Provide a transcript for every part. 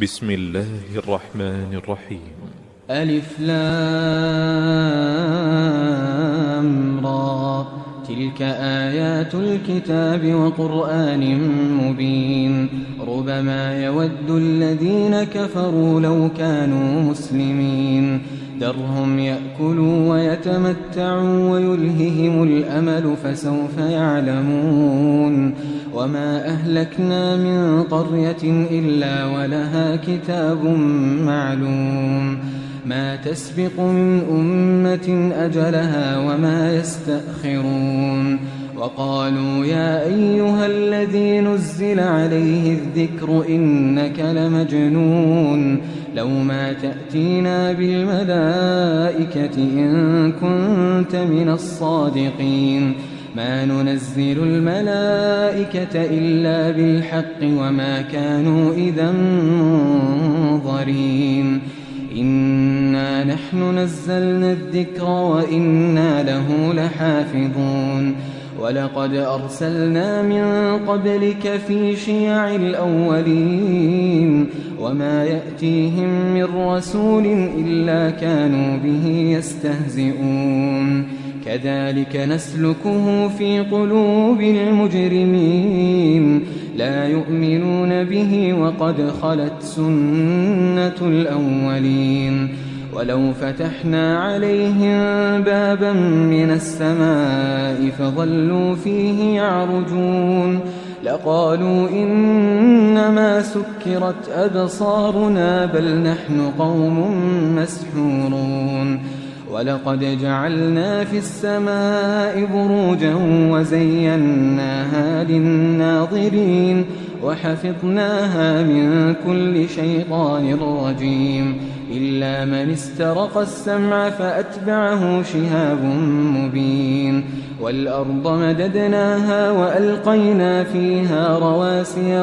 بسم الله الرحمن الرحيم. ألف لام را تلك آيات الكتاب وقرآن مبين ربما يود الذين كفروا لو كانوا مسلمين ذرهم يأكلوا ويتمتعوا ويلههم الأمل فسوف يعلمون وما أهلكنا من قرية إلا ولها كتاب معلوم ما تسبق من أمة أجلها وما يستأخرون وقالوا يا أيها الذي نزل عليه الذكر إنك لمجنون لو ما تأتينا بالملائكة إن كنت من الصادقين ما ننزل الملائكة إلا بالحق وما كانوا إذا منظرين إنا نحن نزلنا الذكر وإنا له لحافظون ولقد أرسلنا من قبلك في شيع الأولين وما يأتيهم من رسول إلا كانوا به يستهزئون كذلك نسلكه في قلوب المجرمين لا يؤمنون به وقد خلت سنة الأولين ولو فتحنا عليهم بابا من السماء فظلوا فيه يعرجون لقالوا إنما سكرت أبصارنا بل نحن قوم مسحورون ولقد جعلنا في السماء بروجا وزيناها للناظرين وحفظناها من كل شيطان رجيم إلا من استرق السمع فأتبعه شهاب مبين والأرض مددناها وألقينا فيها رواسي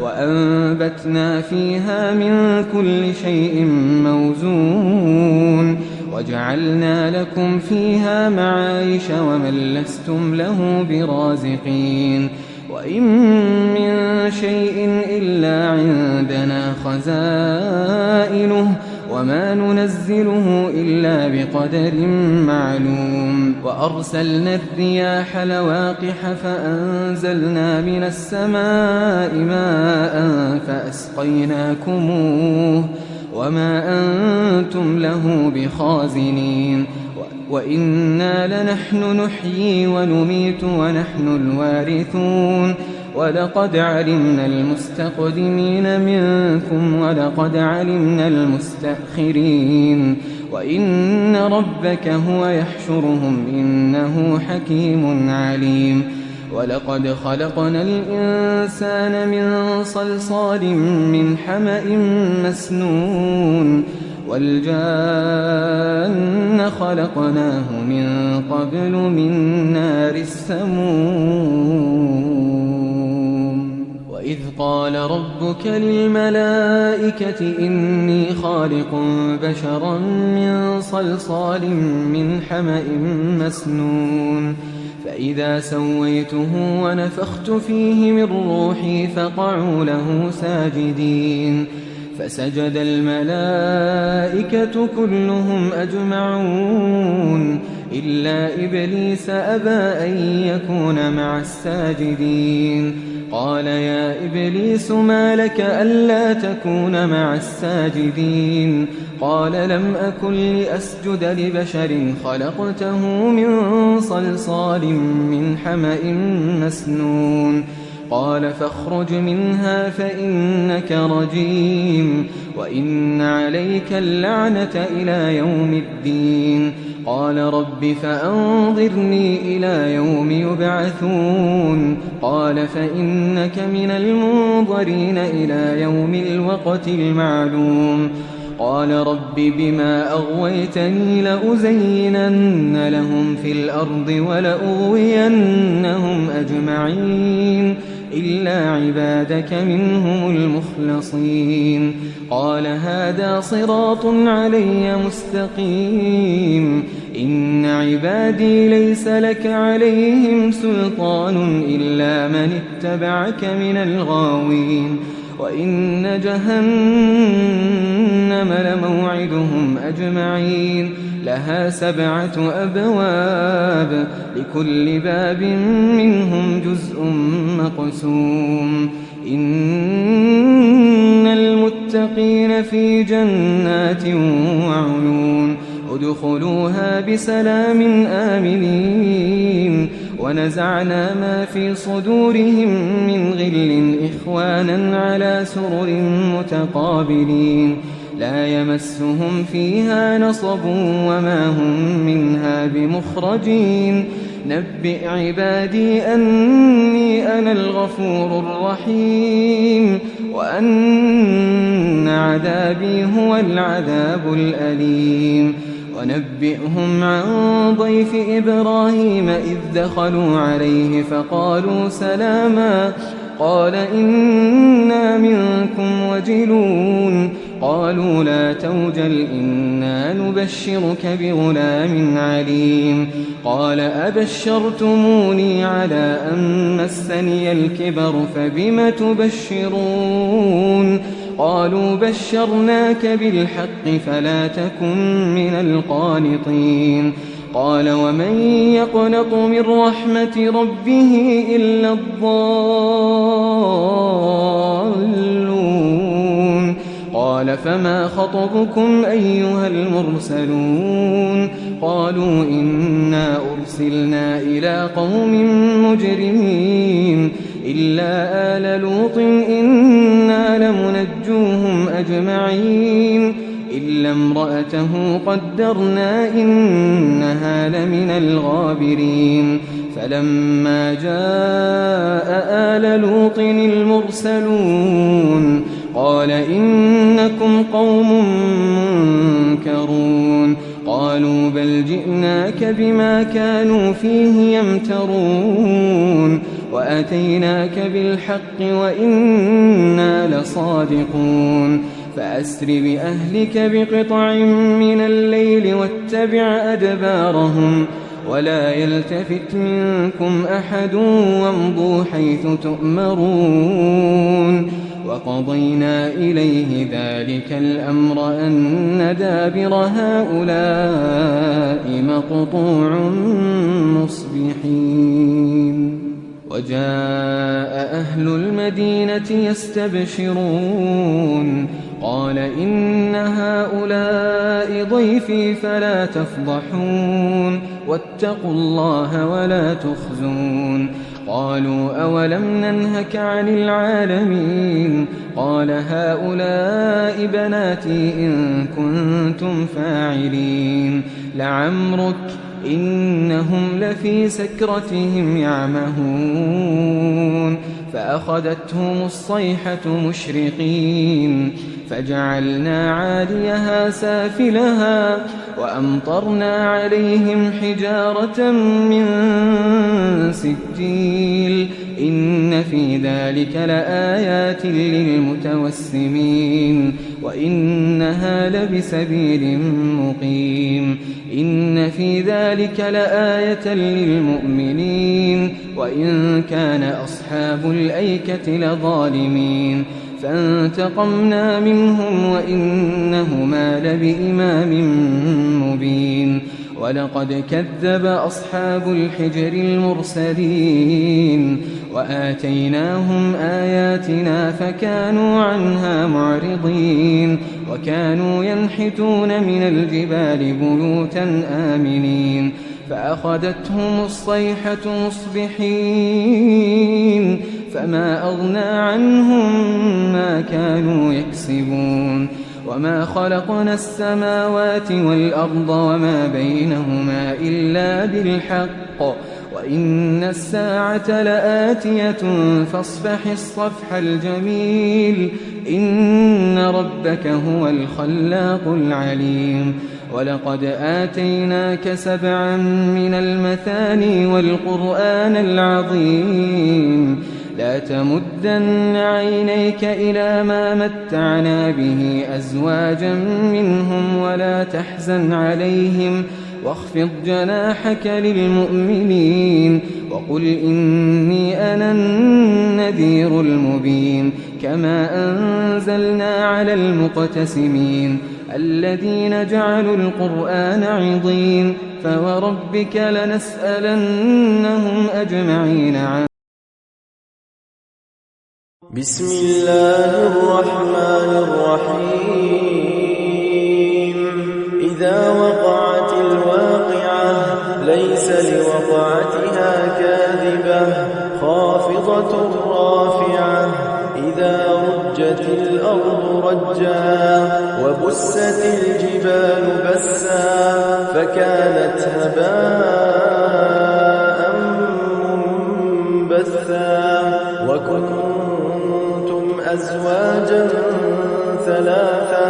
وأنبتنا فيها من كل شيء موزون وجعلنا لكم فيها معايش ومن لستم له برازقين وإن من شيء إلا عندنا خزائنه وما ننزله إلا بقدر معلوم وأرسلنا الرياح لواقح فأنزلنا من السماء ماء فأسقيناكموه وما أنتم له بخازنين وإنا لنحن نحيي ونميت ونحن الوارثون ولقد علمنا المستقدمين منكم ولقد علمنا المستأخرين وإن ربك هو يحشرهم إنه حكيم عليم ولقد خلقنا الإنسان من صلصال من حمأ مسنون والجان خلقناه من قبل من نار السموم وإذ قال ربك للملائكة إني خالق بشرا من صلصال من حمأ مسنون فإذا سويته ونفخت فيه من روحي فقعوا له ساجدين فسجد الملائكة كلهم أجمعون إلا إبليس أبى أن يكون مع الساجدين قال يا إبليس ما لك ألا تكون مع الساجدين قال لم أكن لأسجد لبشر خلقته من صلصال من حمأ مسنون قال فاخرج منها فإنك رجيم وإن عليك اللعنة إلى يوم الدين قال رب فأنظرني إلى يوم يبعثون قال فإنك من المنظرين إلى يوم الوقت المعلوم قال رب بما أغويتني لأزينن لهم في الأرض ولأغوينهم أجمعين إلا عبادك منهم المخلصين. قال هذا صراط علي مستقيم. إن عبادي ليس لك عليهم سلطان إلا من اتبعك من الغاوين. وإن جهنم لموعدهم أجمعين. لها 7 أبواب لكل باب منهم جزء مقسوم. إن المتقين في جنات وعيون ادخلوها بسلام آمنين. ونزعنا ما في صدورهم من غل إخوانا على سرر متقابلين. لا يمسهم فيها نصب وما هم منها بمخرجين. نبئ عبادي أني أنا الغفور الرحيم وأن عذابي هو العذاب الأليم. ونبئهم عن ضيف إبراهيم إذ دخلوا عليه فقالوا سلاما. قال إنا منكم وجلون. قالوا لا توجل إنا نبشرك بغلام عليم. قال أبشرتموني على أن مسني الكبر فبم تبشرون. قالوا بشرناك بالحق فلا تكن من القانطين. قال ومن يقنط من رحمة ربه إلا الضالون. قال فما خطبكم أيها المرسلون. قالوا إنا أرسلنا إلى قوم مجرمين إلا آل لوط إنا لمنجوهم أجمعين إلا امرأته قدرنا إنها لمن الغابرين. فلما جاء آل لوط المرسلون قال إنكم قوم منكرون. قالوا بل جئناك بما كانوا فيه يمترون وأتيناك بالحق وإنا لصادقون. فأسر بأهلك بقطع من الليل واتبع أدبارهم ولا يلتفت منكم أحد وامضوا حيث تؤمرون. وقضينا إليه ذلك الأمر أن دابر هؤلاء مقطوع مصبحين. وجاء أهل المدينة يستبشرون. قال إن هؤلاء ضيفي فلا تفضحون واتقوا الله ولا تخزون. قالوا أولم ننهك عن العالمين. قال هؤلاء بناتي إن كنتم فاعلين. لعمرك إنهم لفي سكرتهم يعمهون. فأخذتهم الصيحة مشرقين فجعلنا عاليها سافلها وأمطرنا عليهم حجارة من سجيل. إن في ذلك لآيات للمتوسمين وإنها لبسبيل مقيم. إن في ذلك لآية للمؤمنين وإن كان أصحاب الأيكة لظالمين. فانتقمنا منهم وإنهما لبإمام مبين. ولقد كذب أصحاب الحجر المرسلين وآتيناهم آياتنا فكانوا عنها معرضين. وكانوا ينحتون من الجبال بيوتا آمنين. فأخذتهم الصيحة مصبحين فما أغنى عنهم ما كانوا يكسبون. وما خلقنا السماوات والأرض وما بينهما إلا بالحق وإن الساعة لآتية فاصفح الصفح الجميل. إن ربك هو الخلاق العليم. ولقد آتيناك 7 من المثاني والقرآن العظيم. لا تمدن عينيك إلى ما متعنا به أزواجا منهم ولا تحزن عليهم واخفض جناحك للمؤمنين وقل إني أنا النذير المبين كما أنزلنا على المقتسمين الذين جعلوا القرآن عضين فوربك لنسألنهم أجمعين عن بسم الله الرحمن الرحيم إذا وقعت الواقعة ليس لوقعتها كاذبة خافضة رافعة إذا رجت الأرض رجا وبست الجبال بسا فكانت هباء منبثا وكنتم أزواجا ثلاثة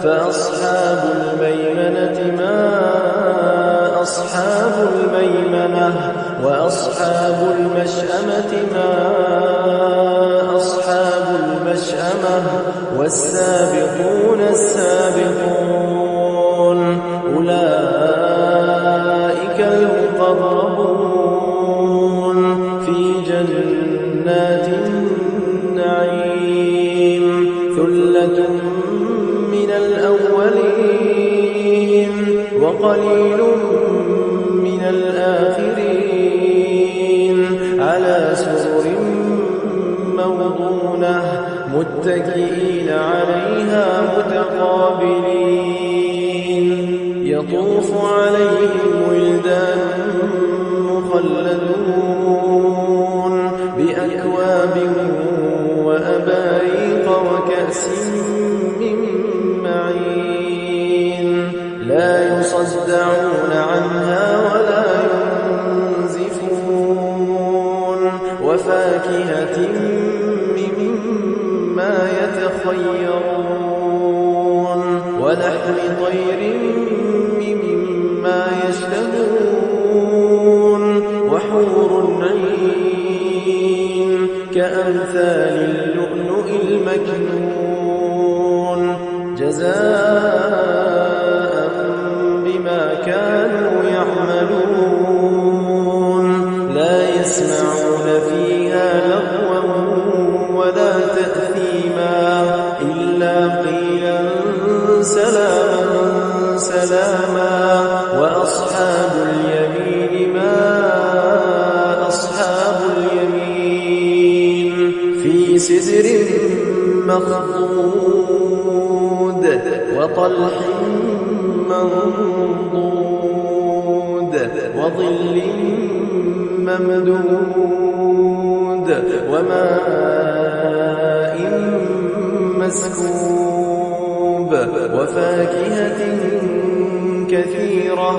فأصحاب الميمنة ما أصحاب الميمنة وأصحاب المشأمة ما أصحاب المشأمة والسابقون السابقون أولئك المقربون في جنات النعيم ثلة من الأولين وقليل من الآخرين على سرر موضونة متكئين عليها متقابلين يطوف عليهم ولدان مخلدون بأكواب وأباريق وكأس من معين لا يصدعون عنها ولا ينزفون وفاكهة مما يتخيرون ولحم طير مما يشتهون وحور عين كأمثال اللؤلؤ المكنون جزاء بما كانوا يعملون لا يسمعون فيها لغوا ولا تأثيما إلا قيلا سلاما سلاما وأصحاب اليمين ما أصحاب اليمين في سدر مخضود وطلح منضود وظل ممدود وماء مسكوب وفاكهة كثيرة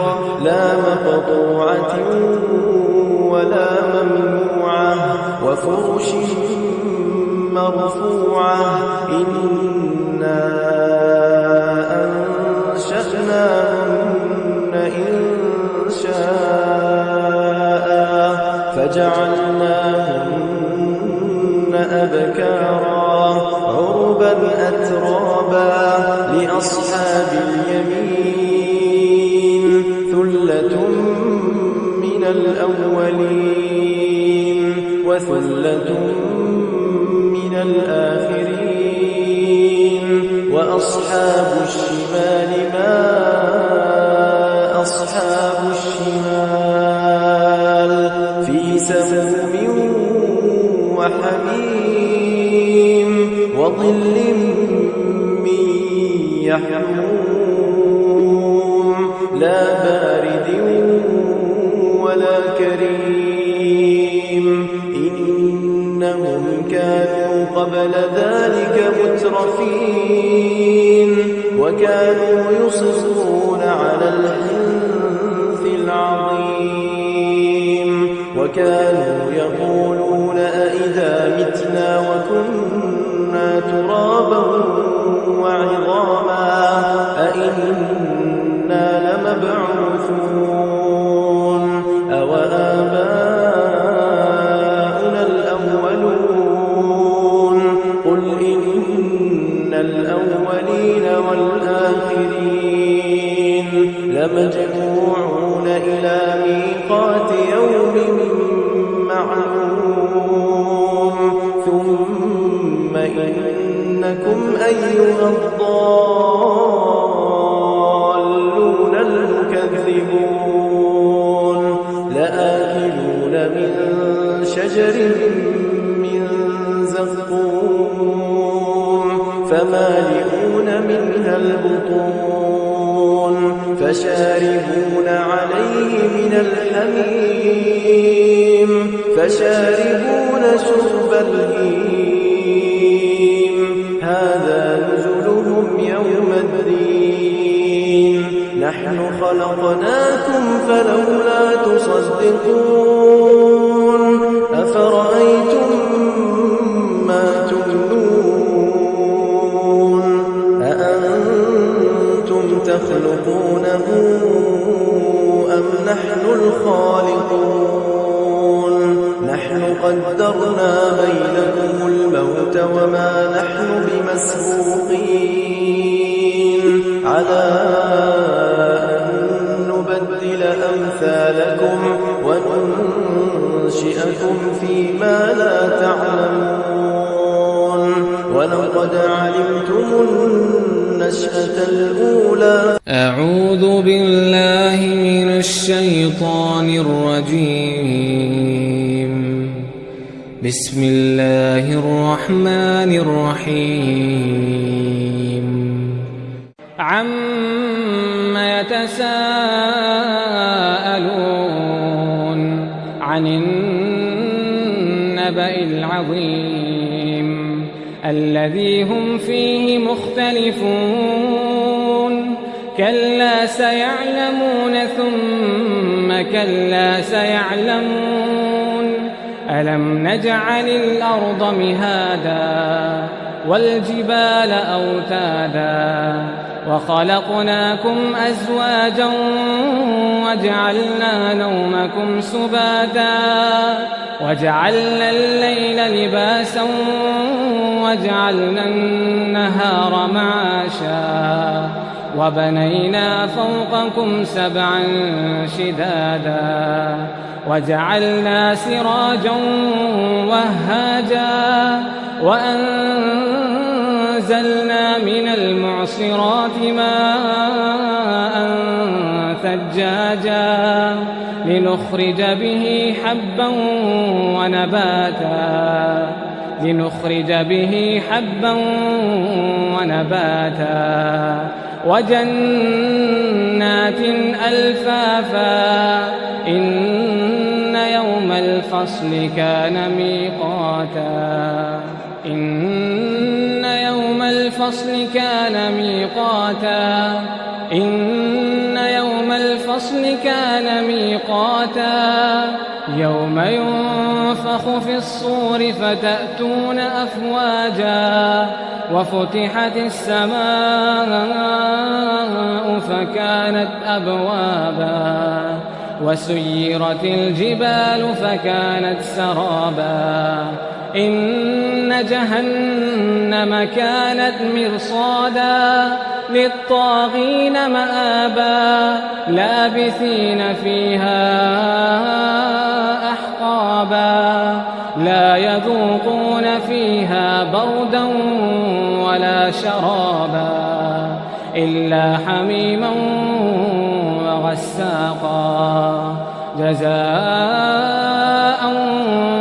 لا مقطوعة ولا ممنوعة وفرش مرفوعة إنا أنشأناهن إنشاء فجعلناهن أبكارا عربا أترابا لأصحاب اليمين ثلة من الأولين وثلة من الآخرين وأصحاب الشمال ما أصحاب الشمال في سموم وحميم وظل من يحموم لا بارد ولا كريم إنهم كانوا قبل ذلك مترفين وكانوا يصرون على الحنث العظيم وكانوا يقولون أئذا متنا وكنا ترابا وعظاما أئنا لمبعوثون أوآباؤنا الأولون أيها الضالون المكذبون لآكلون من شجر من زقوم فمالئون منها البطون فشاربون عليه من الحميم فشاربون شرب الهيم هذا نزلهم يوم الدين نحن خلقناكم فلولا تصدقون أفرأيتم ما تمنون أأنتم تخلقونه أم نحن الخالقون نحن قدرنا بينكم الموت وما نحن بمسبوقين على أن نبدل أمثالكم وننشئكم فيما لا تعلمون ولقد علمتم النشأة الأولى. أعوذ بالله من الشيطان الرجيم. بسم الله الرحمن الرحيم. عَمَّ يتساءلون عن النبأ العظيم الذي هم فيه مختلفون كلا سيعلمون ثم كلا سيعلمون ألم نجعل الأرض مهادا والجبال أوتادا وخلقناكم أزواجا وجعلنا نومكم سباتا وجعلنا الليل لباسا وجعلنا النهار معاشا وبنينا فوقكم سبعا شدادا وجعلنا سراجا وهاجا وأنزلنا من المعصرات ماء ثجاجا لنخرج به حبا ونباتا وجنات ألفافا إن يوم الفصل كان ميقاتا يوم ينفخ في الصور فتأتون أفواجا وفتحت السماء فكانت أبوابا وسيرت الجبال فكانت سرابا إن جهنم كانت مرصادا للطاغين مآبا لابثين فيها أحقابا لا يذوقون فيها بردا ولا شرابا إلا حميما وغساقا جزاء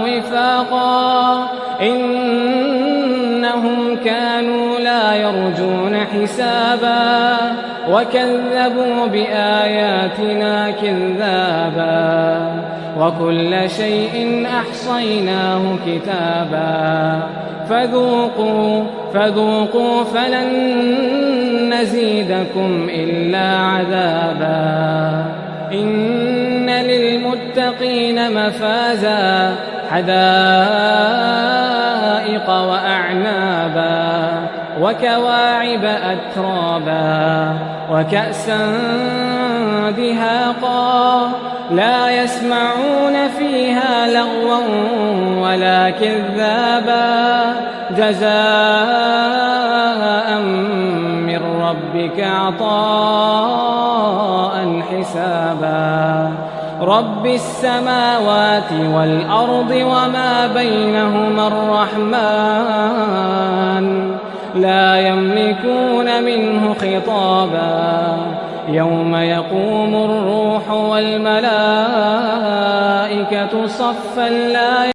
وفاقا إنهم كانوا لا يرجون حسابا وكذبوا بآياتنا كذابا وكل شيء أحصيناه كتابا فذوقوا فلن نزيدكم إلا عذابا إن للمتقين مفازا حدائق وأعنابا وكواعب أترابا وكأسا دهاقا لا يسمعون فيها لغوا ولا كذابا جزاء من ربك عطاء حسابا رب السماوات والأرض وما بينهما الرحمن لا يملكون منه خطابا يوم يقوم الروح والملائكة صفا لا